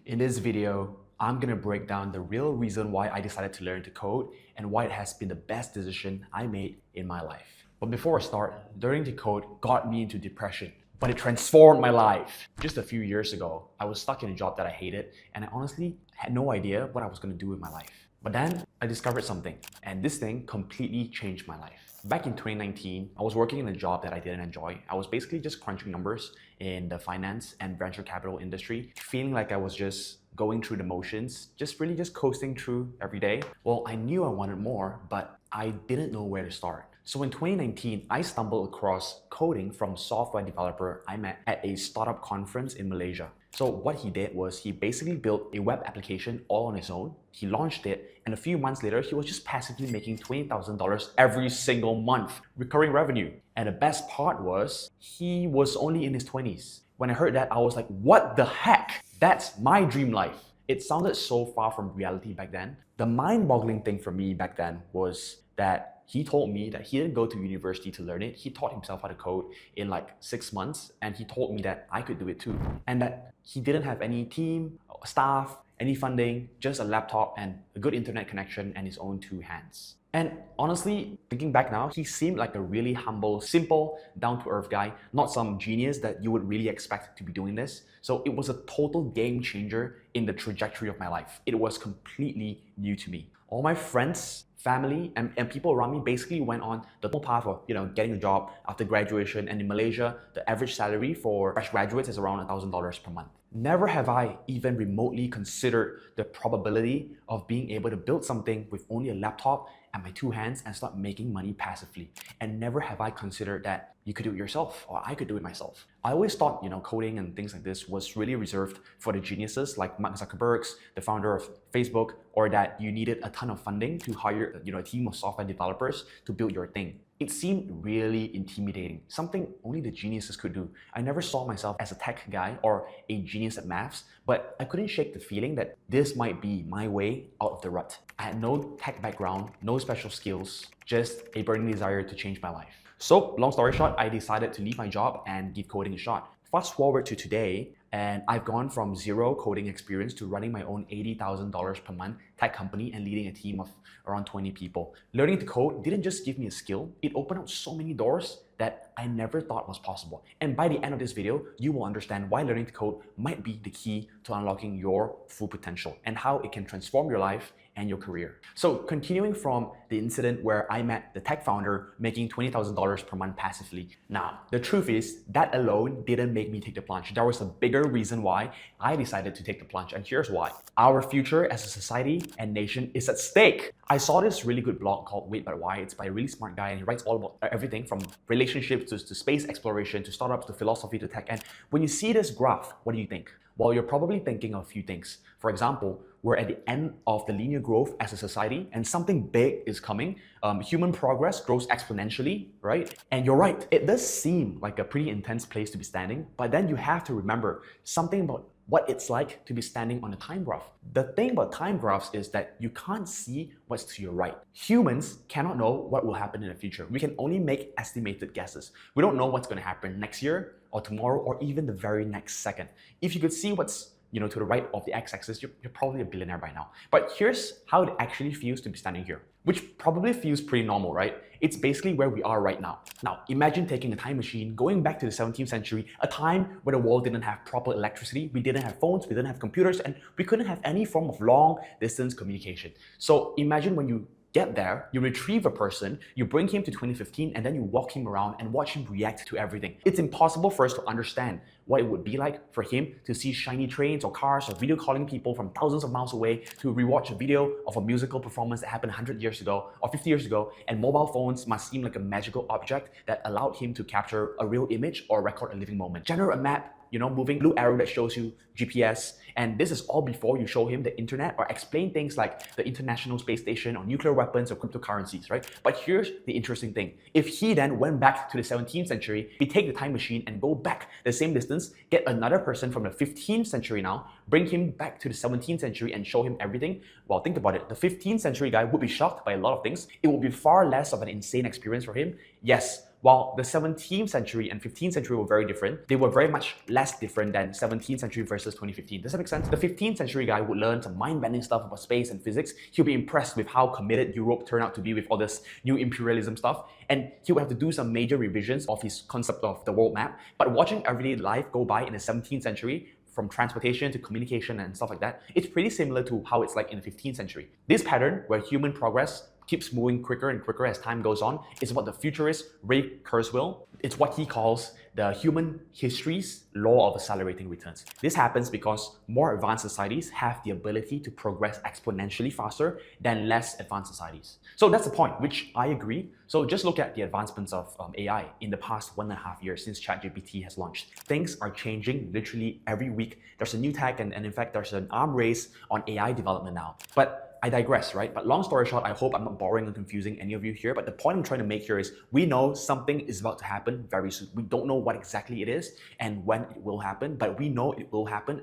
In this video, I'm gonna break down the real reason why I decided to learn to code and why it has been the best decision I made in my life. But before I start, learning to code got me into depression, but it transformed my life. Just a few years ago, I was stuck in a job that I hated, and I honestly had no idea what I was gonna do with my life. But then I discovered something, and this thing completely changed my life. Back in 2019, I was working in a job that I didn't enjoy. I was basically just crunching numbers in the finance and venture capital industry, feeling like I was just going through the motions, just coasting through every day. Well, I knew I wanted more, but I didn't know where to start. So in 2019, I stumbled across coding from a software developer I met at a startup conference in Malaysia. So what he did was he basically built a web application all on his own. He launched it, and a few months later, he was just passively making $20,000 every single month, recurring revenue. And the best part was, he was only in his 20s. When I heard that, I was like, what the heck? That's my dream life. It sounded so far from reality back then. The mind-boggling thing for me back then was that he told me that he didn't go to university to learn it. He taught himself how to code in like 6 months, and he told me that I could do it too. And that he didn't have any team, staff, any funding, just a laptop and a good internet connection and his own 2 hands. And honestly, thinking back now, he seemed like a really humble, simple, down-to-earth guy, not some genius that you would really expect to be doing this. So it was a total game changer in the trajectory of my life. It was completely new to me. All my friends, family, and people around me basically went on the whole path of getting a job after graduation. And in Malaysia, the average salary for fresh graduates is around $1,000 per month. Never have I even remotely considered the probability of being able to build something with only a laptop and my 2 hands and start making money passively. And never have I considered that you could do it yourself, or I could do it myself. I always thought, coding and things like this was really reserved for the geniuses like Mark Zuckerberg, the founder of Facebook, or that you needed a ton of funding to hire, a team of software developers to build your thing. It seemed really intimidating, something only the geniuses could do. I never saw myself as a tech guy or a genius at maths, but I couldn't shake the feeling that this might be my way out of the rut. I had no tech background, no special skills, just a burning desire to change my life. So, long story short, I decided to leave my job and give coding a shot. Fast forward to today, and I've gone from 0 coding experience to running my own $80,000 per month tech company and leading a team of around 20 people. Learning to code didn't just give me a skill, it opened up so many doors that I never thought was possible. And by the end of this video, you will understand why learning to code might be the key to unlocking your full potential and how it can transform your life and your career. So continuing from the incident where I met the tech founder making $20,000 per month passively. Now, the truth is that alone didn't make me take the plunge. There was a bigger reason why I decided to take the plunge, and here's why. Our future as a society and nation is at stake. I saw this really good blog called Wait But Why. It's by a really smart guy, and he writes all about everything from relationships to space exploration to startups to philosophy to tech. And when you see this graph, what do you think? Well, you're probably thinking of a few things. For example, we're at the end of the linear growth as a society and something big is coming. Human progress grows exponentially, right? And you're right, it does seem like a pretty intense place to be standing, but then you have to remember something about what it's like to be standing on a time graph. The thing about time graphs is that you can't see what's to your right. Humans cannot know what will happen in the future. We can only make estimated guesses. We don't know what's going to happen next year or tomorrow or even the very next second. If you could see what's to the right of the x-axis, you're probably a billionaire by now. But here's how it actually feels to be standing here, which probably feels pretty normal, right? It's basically where we are right now. Now, imagine taking a time machine, going back to the 17th century, a time where the world didn't have proper electricity, we didn't have phones, we didn't have computers, and we couldn't have any form of long-distance communication. So imagine when you get there, you retrieve a person, you bring him to 2015, and then you walk him around and watch him react to everything. It's impossible for us to understand what it would be like for him to see shiny trains or cars or video calling people from thousands of miles away, to rewatch a video of a musical performance that happened 100 years ago or 50 years ago, and mobile phones must seem like a magical object that allowed him to capture a real image or record a living moment. Generate a map, moving blue arrow that shows you GPS. And this is all before you show him the internet or explain things like the International Space Station or nuclear weapons or cryptocurrencies, right? But here's the interesting thing. If he then went back to the 17th century, we take the time machine and go back the same distance, get another person from the 15th century now, bring him back to the 17th century and show him everything. Well, think about it. The 15th century guy would be shocked by a lot of things. It would be far less of an insane experience for him. Yes, While the 17th century and 15th century were very different, they were very much less different than 17th century versus 2015. Does that make sense? The 15th century guy would learn some mind-bending stuff about space and physics. He'll be impressed with how committed Europe turned out to be with all this new imperialism stuff, and he would have to do some major revisions of his concept of the world map. But watching everyday life go by in the 17th century, from transportation to communication and stuff like that, it's pretty similar to how it's like in the 15th century. This pattern, where human progress keeps moving quicker and quicker as time goes on, is what the futurist Ray Kurzweil, it's what he calls the human history's law of accelerating returns. This happens because more advanced societies have the ability to progress exponentially faster than less advanced societies. So that's the point, which I agree. So just look at the advancements of AI in the past 1.5 years since ChatGPT has launched. Things are changing literally every week. There's a new tech, and in fact, there's an arm race on AI development now. But I digress, right? But long story short, I hope I'm not boring and confusing any of you here, but the point I'm trying to make here is we know something is about to happen very soon. We don't know what exactly it is and when it will happen, but we know it will happen,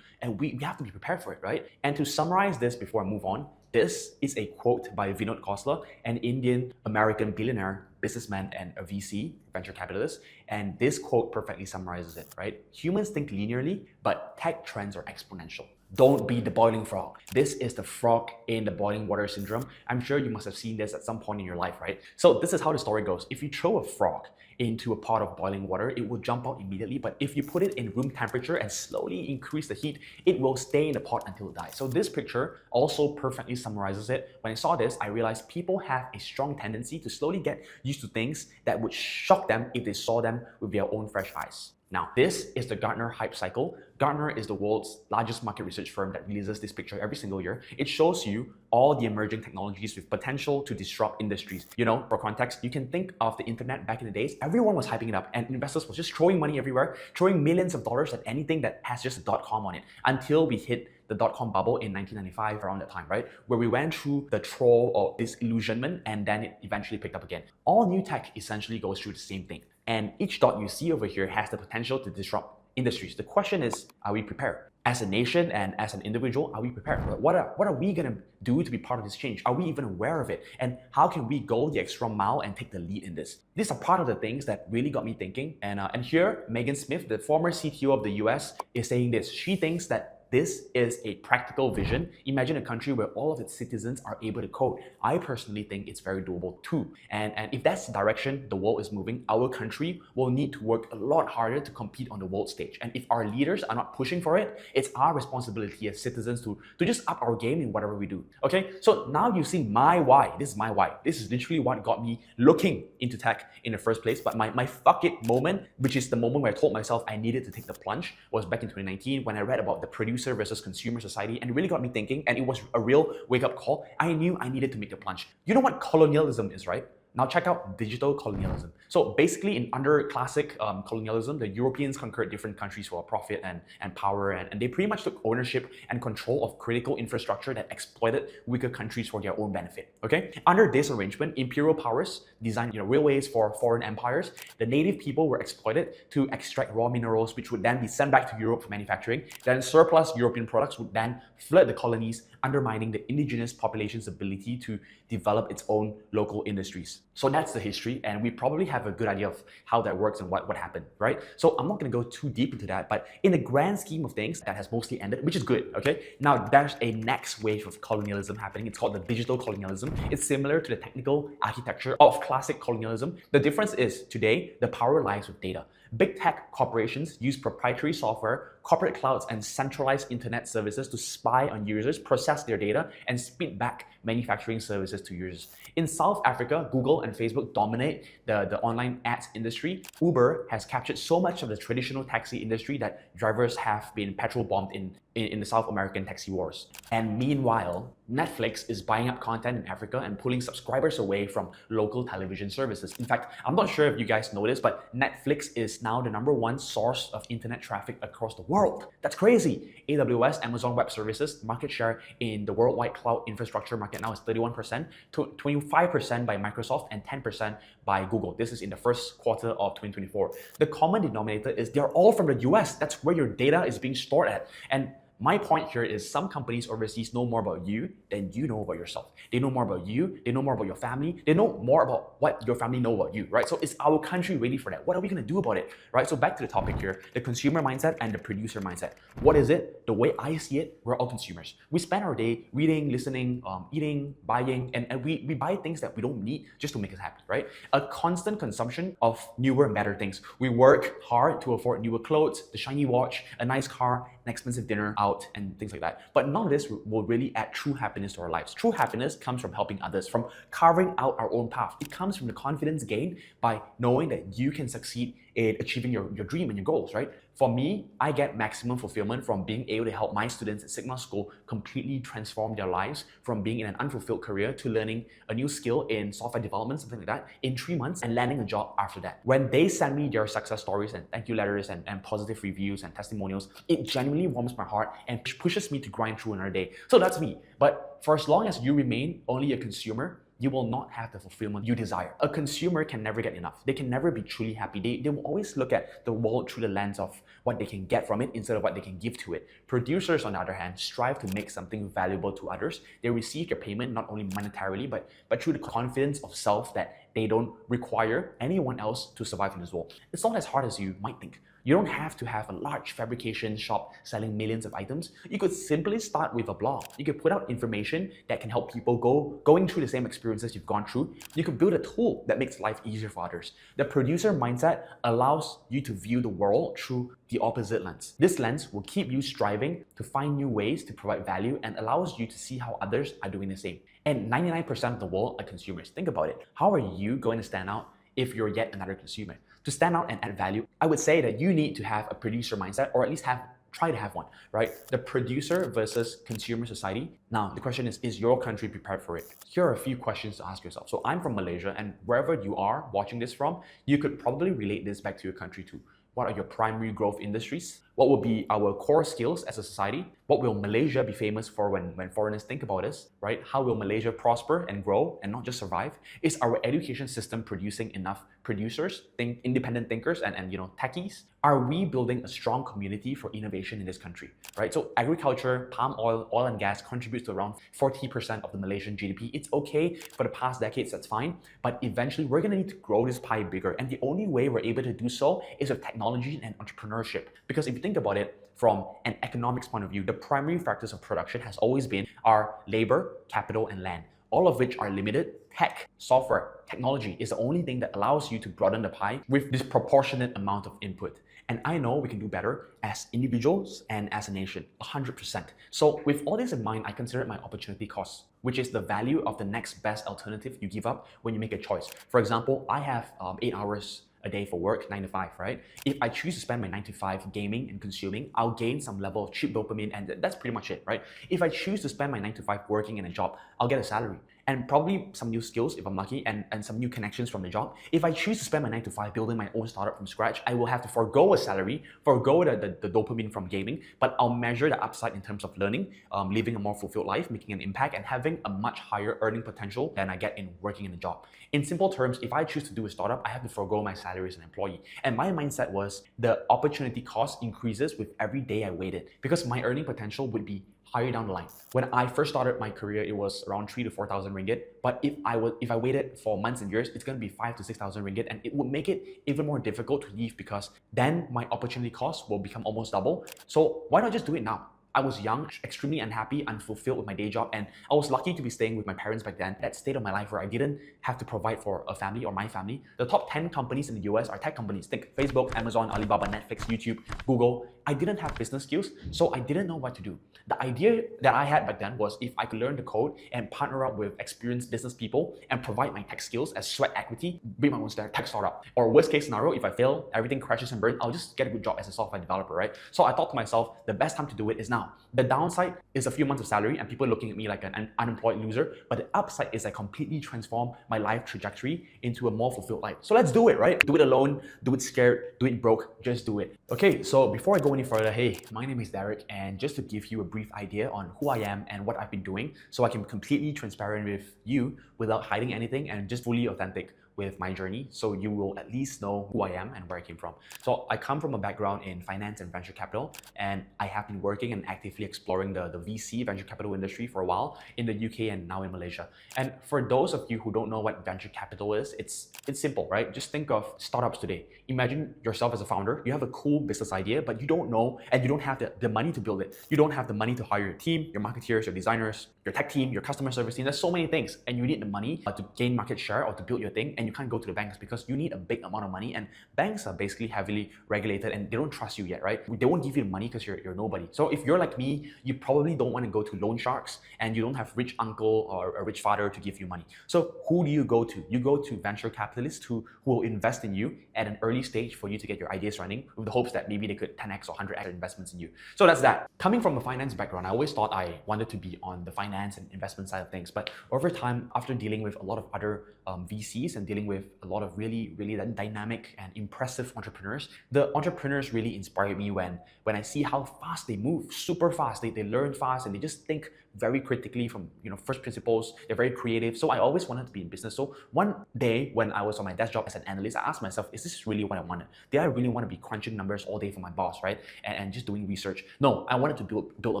and we have to be prepared for it, right? And to summarize this before I move on, this is a quote by Vinod Khosla, an Indian-American billionaire, businessman, and a VC, venture capitalist. And this quote perfectly summarizes it, right? Humans think linearly, but tech trends are exponential. Don't be the boiling frog. This is the frog in the boiling water syndrome. I'm sure you must have seen this at some point in your life, right? So this is how the story goes. If you throw a frog into a pot of boiling water, it will jump out immediately. But if you put it in room temperature and slowly increase the heat, it will stay in the pot until it dies. So this picture also perfectly summarizes it. When I saw this, I realized people have a strong tendency to slowly get used to things that would shock them if they saw them with their own fresh eyes. Now, this is the Gartner hype cycle. Gartner is the world's largest market research firm that releases this picture every single year. It shows you all the emerging technologies with potential to disrupt industries. You know, for context, you can think of the internet back in the days. Everyone was hyping it up, and investors were just throwing money everywhere, throwing millions of dollars at anything that has just a .com on it, until we hit the .com bubble in 1995, around that time, right? Where we went through the trough of disillusionment, and then it eventually picked up again. All new tech essentially goes through the same thing. And each dot you see over here has the potential to disrupt industries. The question is, are we prepared? As a nation and as an individual, are we prepared? What are we gonna do to be part of this change? Are we even aware of it? And how can we go the extra mile and take the lead in this? These are part of the things that really got me thinking. And here, Megan Smith, the former CTO of the US, is saying this. She thinks that this is a practical vision. Imagine a country where all of its citizens are able to code. I personally think it's very doable too. And if that's the direction the world is moving, our country will need to work a lot harder to compete on the world stage. And if our leaders are not pushing for it, it's our responsibility as citizens to just up our game in whatever we do. Okay, so now you've seen my why. This is my why. This is literally what got me looking into tech in the first place. But my fuck it moment, which is the moment where I told myself I needed to take the plunge, was back in 2019 when I read about the producer versus consumer society, and it really got me thinking, and it was a real wake-up call. I knew I needed to make the plunge. You know what colonialism is, right? Now check out digital colonialism. So basically, under classic colonialism, the Europeans conquered different countries for profit and power, and they pretty much took ownership and control of critical infrastructure that exploited weaker countries for their own benefit. Okay, under this arrangement, imperial powers designed railways for foreign empires. The native people were exploited to extract raw minerals, which would then be sent back to Europe for manufacturing. Then surplus European products would then flood the colonies, undermining the indigenous population's ability to develop its own local industries. So that's the history, and we probably have a good idea of how that works and what happened, right? So I'm not going to go too deep into that, but in the grand scheme of things, that has mostly ended, which is good, okay? Now there's a next wave of colonialism happening. It's called the digital colonialism. It's similar to the technical architecture of classic colonialism. The difference is today, the power lies with data. Big tech corporations use proprietary software, corporate clouds, and centralized internet services to spy on users, process their data, and spit back manufacturing services to users. In South Africa, Google and Facebook dominate the online ads industry. Uber has captured so much of the traditional taxi industry that drivers have been petrol bombed in the South American taxi wars. And meanwhile, Netflix is buying up content in Africa and pulling subscribers away from local television services. In fact, I'm not sure if you guys know this, but Netflix is now the #1 source of internet traffic across the world. That's crazy. AWS, Amazon Web Services, market share in the worldwide cloud infrastructure market now is 31%, 25% by Microsoft, and 10% by Google. This is in the first quarter of 2024. The common denominator is they're all from the US. That's where your data is being stored at. And My point here is some companies overseas know more about you than you know about yourself. They know more about you, they know more about your family, they know more about what your family know about you, right? So is our country ready for that? What are we gonna do about it, right? So back to the topic here, the consumer mindset and the producer mindset. What is it? The way I see it, we're all consumers. We spend our day reading, listening, eating, buying, and we buy things that we don't need just to make us happy, right? A constant consumption of newer and better things. We work hard to afford newer clothes, the shiny watch, a nice car, an expensive dinner out, and things like that. But none of this will really add true happiness to our lives. True happiness comes from helping others, from carving out our own path. It comes from the confidence gained by knowing that you can succeed in achieving your dream and your goals, right? For me, I get maximum fulfillment from being able to help my students at Sigma School completely transform their lives from being in an unfulfilled career to learning a new skill in software development, something like that, in 3 months and landing a job after that. When they send me their success stories and thank you letters and positive reviews and testimonials, it genuinely warms my heart and pushes me to grind through another day. So that's me. But for as long as you remain only a consumer, you will not have the fulfillment you desire. A consumer can never get enough. They can never be truly happy. They will always look at the world through the lens of what they can get from it instead of what they can give to it. Producers, on the other hand, strive to make something valuable to others. They receive their payment not only monetarily, but through the confidence of self that they don't require anyone else to survive in this world. It's not as hard as you might think. You don't have to have a large fabrication shop selling millions of items. You could simply start with a blog. You could put out information that can help people going through the same experiences you've gone through. You could build a tool that makes life easier for others. The producer mindset allows you to view the world through the opposite lens. This lens will keep you striving to find new ways to provide value and allows you to see how others are doing the same. And 99% of the world are consumers. Think about it. How are you going to stand out if you're yet another consumer? To stand out and add value, I would say that you need to have a producer mindset, or at least try to have one, right? The producer versus consumer society. Now, the question is your country prepared for it? Here are a few questions to ask yourself. So I'm from Malaysia, and wherever you are watching this from, you could probably relate this back to your country too. What are your primary growth industries? What will be our core skills as a society? What will Malaysia be famous for when foreigners think about us, right? How will Malaysia prosper and grow and not just survive? Is our education system producing enough producers, independent thinkers, and techies? Are we building a strong community for innovation in this country, right? So agriculture, palm oil, oil and gas contributes to around 40% of the Malaysian GDP. It's okay for the past decades, that's fine, but eventually we're gonna need to grow this pie bigger. And the only way we're able to do so is with technology and entrepreneurship. Because if you think about it, from an economics point of view, the primary factors of production has always been our labor, capital, and land, all of which are limited. Tech, software, technology is the only thing that allows you to broaden the pie with disproportionate amount of input. And I know we can do better as individuals and as a nation, 100%. So with all this in mind, I consider it my opportunity cost, which is the value of the next best alternative you give up when you make a choice. For example, I have 8 hours a day for work, 9 to 5, right? If I choose to spend my 9 to 5 gaming and consuming, I'll gain some level of cheap dopamine, and that's pretty much it, right? If I choose to spend my 9 to 5 working in a job, I'll get a salary and probably some new skills if I'm lucky, and some new connections from the job. If I choose to spend my 9 to 5 building my own startup from scratch, I will have to forego a salary, forego the dopamine from gaming, but I'll measure the upside in terms of learning, living a more fulfilled life, making an impact, and having a much higher earning potential than I get in working in a job. In simple terms, if I choose to do a startup, I have to forego my salary as an employee. And my mindset was the opportunity cost increases with every day I waited because my earning potential would be higher down the line. When I first started my career, it was around 3,000 to 4,000 ringgit. But if I waited for months and years, it's gonna be 5,000 to 6,000 ringgit, and it would make it even more difficult to leave because then my opportunity cost will become almost double. So why not just do it now? I was young, extremely unhappy, unfulfilled with my day job, and I was lucky to be staying with my parents back then. That state of my life where I didn't have to provide for a family or my family. The top 10 companies in the US are tech companies. Think Facebook, Amazon, Alibaba, Netflix, YouTube, Google. I didn't have business skills, so I didn't know what to do. The idea that I had back then was if I could learn the code and partner up with experienced business people and provide my tech skills as sweat equity, build my own tech startup. Or worst case scenario, if I fail, everything crashes and burns, I'll just get a good job as a software developer, right? So I thought to myself, the best time to do it is now. The downside is a few months of salary and people looking at me like an unemployed loser, but the upside is I completely transform my life trajectory into a more fulfilled life. So let's do it, right? Do it alone, do it scared, do it broke, just do it. Okay, so before I go any further, hey, my name is Derek, and just to give you a brief idea on who I am and what I've been doing so I can be completely transparent with you without hiding anything and just fully authentic. with my journey, so you will at least know who I am and where I came from. So I come from a background in finance and venture capital, and I have been working and actively exploring the VC venture capital industry for a while in the UK and now in Malaysia. And for those of you who don't know what venture capital is, it's simple, right? Just think of startups today. Imagine yourself as a founder. You have a cool business idea, but you don't know and you don't have the money to build it. You don't have the money to hire your team, your marketeers, your designers, your tech team, your customer service team. There's so many things, and you need the money to gain market share or to build your thing, and you can't go to the banks because you need a big amount of money, and banks are basically heavily regulated and they don't trust you yet, right? They won't give you the money because you're nobody. So if you're like me, you probably don't want to go to loan sharks and you don't have rich uncle or a rich father to give you money. So who do you go to? You go to venture capitalists who will invest in you at an early stage for you to get your ideas running, with the hopes that maybe they could 10x or 100x investments in you. So that's that. Coming from a finance background, I always thought I wanted to be on the finance and investment side of things. But over time, after dealing with a lot of other VCs and dealing with a lot of really dynamic and impressive entrepreneurs, the entrepreneurs really inspired me when I see how fast they move, super fast. They learn fast and they just think very critically from first principles. They're very creative. So I always wanted to be in business. So one day when I was on my desk job as an analyst, I asked myself, is this really what I wanted? Did I really want to be crunching numbers all day for my boss, right? And just doing research? No, I wanted to build a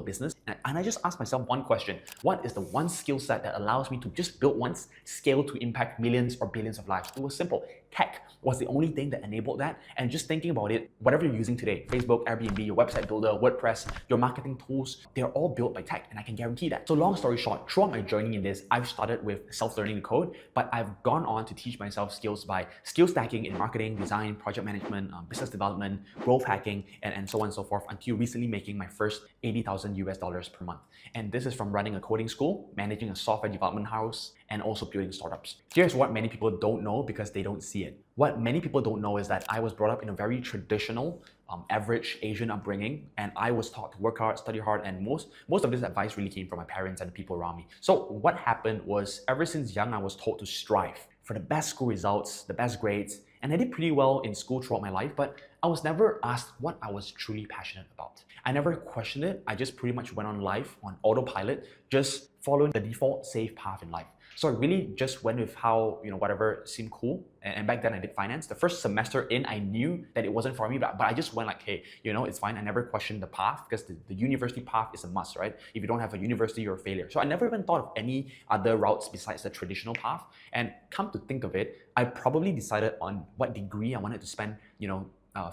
business. And I just asked myself one question. What is the one skill set that allows me to just build once, scale to impact millions or billions of lives? It was simple. Tech was the only thing that enabled that. And just thinking about it, whatever you're using today, Facebook, Airbnb, your website builder, WordPress, your marketing tools, they're all built by tech, and I can guarantee that. So long story short, throughout my journey in this, I've started with self-learning the code, but I've gone on to teach myself skills by skill stacking in marketing, design, project management, business development, growth hacking, and so on and so forth, until recently making my first $80,000 per month. And this is from running a coding school, managing a software development house, and also building startups. Here's what many people don't know because they don't see it. What many people don't know is that I was brought up in a very traditional, average Asian upbringing, and I was taught to work hard, study hard, and most of this advice really came from my parents and the people around me. So what happened was, ever since young, I was told to strive for the best school results, the best grades, and I did pretty well in school throughout my life, but I was never asked what I was truly passionate about. I never questioned it. I just pretty much went on life on autopilot, just following the default safe path in life. So I really just went with how, whatever seemed cool. And back then I did finance. The first semester in, I knew that it wasn't for me, but I just went like, hey, it's fine. I never questioned the path because the university path is a must, right? If you don't have a university, you're a failure. So I never even thought of any other routes besides the traditional path. And come to think of it, I probably decided on what degree I wanted to spend,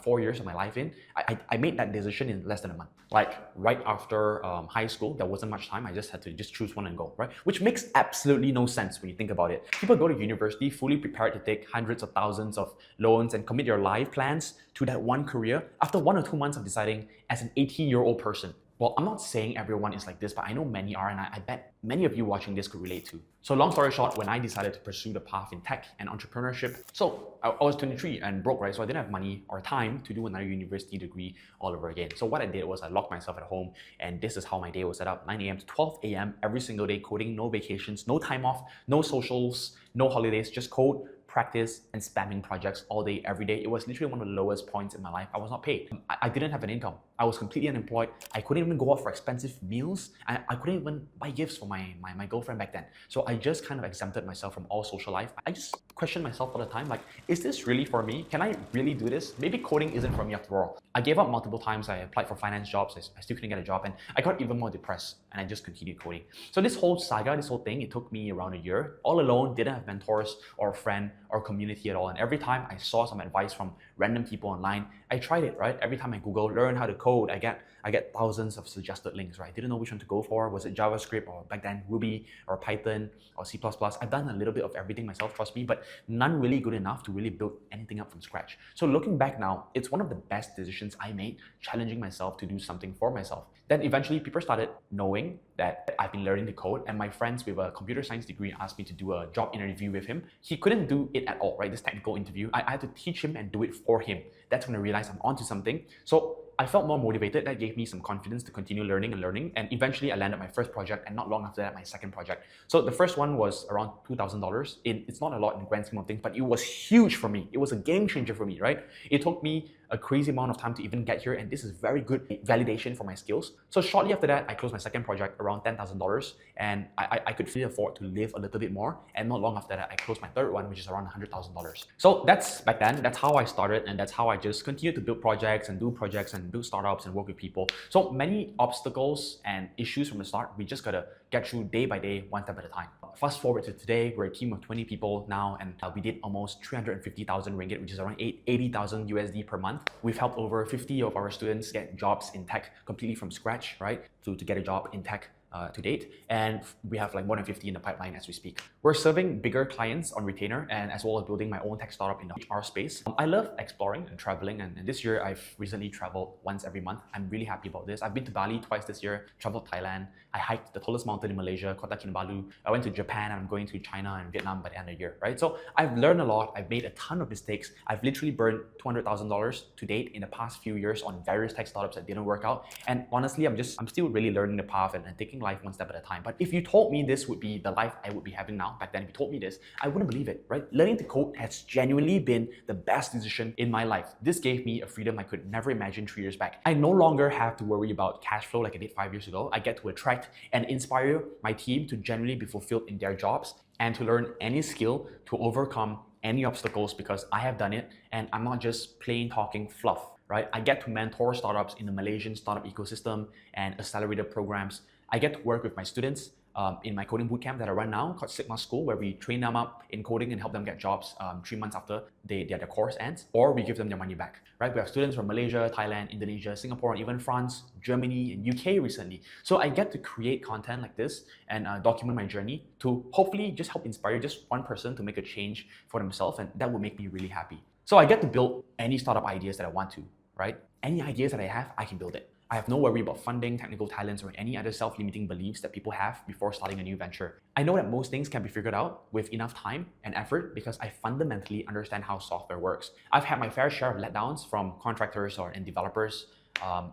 4 years of my life in. I made that decision in less than a month. Like right after high school, there wasn't much time. I just had to choose one and go, right? Which makes absolutely no sense when you think about it. People go to university fully prepared to take hundreds of thousands of loans and commit your life plans to that one career after 1 or 2 months of deciding as an 18-year-old person. Well, I'm not saying everyone is like this, but I know many are, and I bet many of you watching this could relate to. So long story short, when I decided to pursue the path in tech and entrepreneurship, so I was 23 and broke, right? So I didn't have money or time to do another university degree all over again. So what I did was I locked myself at home, and this is how my day was set up: 9 a.m. to 12 a.m. every single day, coding, no vacations, no time off, no socials, no holidays, just code, practice, and spamming projects all day, every day. It was literally one of the lowest points in my life. I was not paid. I didn't have an income. I was completely unemployed. I couldn't even go out for expensive meals. I couldn't even buy gifts for my girlfriend back then. So I just kind of exempted myself from all social life. I just questioned myself all the time, like, is this really for me? Can I really do this? Maybe coding isn't for me after all. I gave up multiple times. I applied for finance jobs. I still couldn't get a job, and I got even more depressed, and I just continued coding. So this whole saga, this whole thing, it took me around a year, all alone, didn't have mentors or a friend or community at all. And every time I saw some advice from random people online, I tried it, right? Every time I Google, learn how to code, I get thousands of suggested links, right? Didn't know which one to go for. Was it JavaScript, or back then Ruby or Python or C++? I've done a little bit of everything myself, trust me, but none really good enough to really build anything up from scratch. So looking back now, it's one of the best decisions I made, challenging myself to do something for myself. Then eventually people started knowing that I've been learning to code, and my friends with a computer science degree asked me to do a job interview with him. He couldn't do it at all, right? This technical interview. I had to teach him and do it for him. That's when I realized I'm onto something. So I felt more motivated. That gave me some confidence to continue learning. And eventually I landed my first project, and not long after that, my second project. So the first one was around $2,000. It's not a lot in the grand scheme of things, but it was huge for me. It was a game changer for me, right? It took me a crazy amount of time to even get here, and this is very good validation for my skills. So shortly after that, I closed my second project around $10,000, and I could really afford to live a little bit more. And not long after that, I closed my third one, which is around $100,000. So that's back then. That's how I started, and that's how I just continued to build projects and do startups and work with people. So many obstacles and issues from the start. We just gotta get through day by day, one step at a time. Fast forward to today, we're a team of 20 people now, and we did almost 350,000 ringgit, which is around 80,000 USD per month. We've helped over 50 of our students get jobs in tech completely from scratch, right? To get a job in tech to date, and we have like more than 50 in the pipeline as we speak. We're serving bigger clients on retainer, and as well as building my own tech startup in the HR space. I love exploring and traveling, and this year I've recently traveled once every month. I'm really happy about this. I've been to Bali twice this year, traveled Thailand. I hiked the tallest mountain in Malaysia, Kota Kinabalu. I went to Japan, and I'm going to China and Vietnam by the end of the year, right? So I've learned a lot. I've made a ton of mistakes. I've literally burned $200,000 to date in the past few years on various tech startups that didn't work out. And honestly, I'm still really learning the path and taking life one step at a time. But if you told me this would be the life I would be having now, back then, if you told me this, I wouldn't believe it, right? Learning to code has genuinely been the best decision in my life. This gave me a freedom I could never imagine 3 years back. I no longer have to worry about cash flow like I did 5 years ago. I get to attract and inspire my team to genuinely be fulfilled in their jobs and to learn any skill to overcome any obstacles because I have done it, and I'm not just plain talking fluff, right? I get to mentor startups in the Malaysian startup ecosystem and accelerator programs. I get to work with my students in my coding bootcamp that I run now called Sigma School, where we train them up in coding and help them get jobs 3 months after their course ends, or we give them their money back, right? We have students from Malaysia, Thailand, Indonesia, Singapore, and even France, Germany, and UK recently. So I get to create content like this and document my journey to hopefully just help inspire just one person to make a change for themselves, and that would make me really happy. So I get to build any startup ideas that I want to, right? Any ideas that I have, I can build it. I have no worry about funding, technical talents, or any other self-limiting beliefs that people have before starting a new venture. I know that most things can be figured out with enough time and effort because I fundamentally understand how software works. I've had my fair share of letdowns from contractors and developers.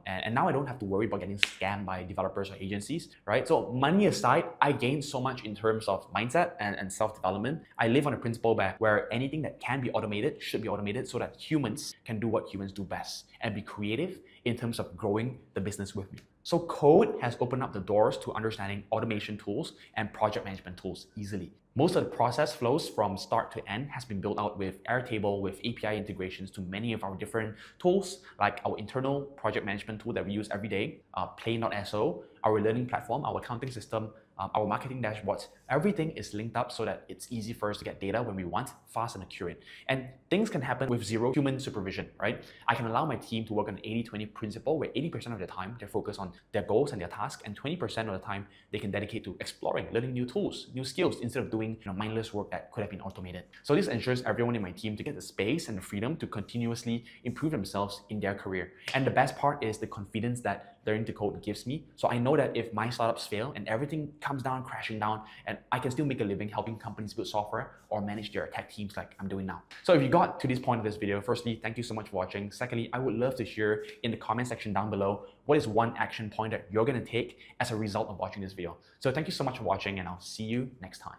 And now I don't have to worry about getting scammed by developers or agencies, right? So money aside, I gained so much in terms of mindset and self-development. I live on a principle where anything that can be automated should be automated so that humans can do what humans do best and be creative in terms of growing the business with me. So code has opened up the doors to understanding automation tools and project management tools easily. Most of the process flows from start to end has been built out with Airtable, with API integrations to many of our different tools, like our internal project management tool that we use every day, Play.so, our learning platform, our accounting system, our marketing dashboards. Everything is linked up so that it's easy for us to get data when we want, fast and accurate. And things can happen with zero human supervision, right? I can allow my team to work on an 80-20 principle where 80% of the time they're focused on their goals and their tasks, and 20% of the time they can dedicate to exploring, learning new tools, new skills, instead of doing mindless work that could have been automated. So this ensures everyone in my team to get the space and the freedom to continuously improve themselves in their career. And the best part is the confidence that learning to code gives me. So I know that if my startups fail and everything comes down, crashing down, and I can still make a living helping companies build software or manage their tech teams like I'm doing now. So if you got to this point of this video, firstly, thank you so much for watching. Secondly, I would love to hear in the comment section down below, what is one action point that you're gonna take as a result of watching this video? So thank you so much for watching, and I'll see you next time.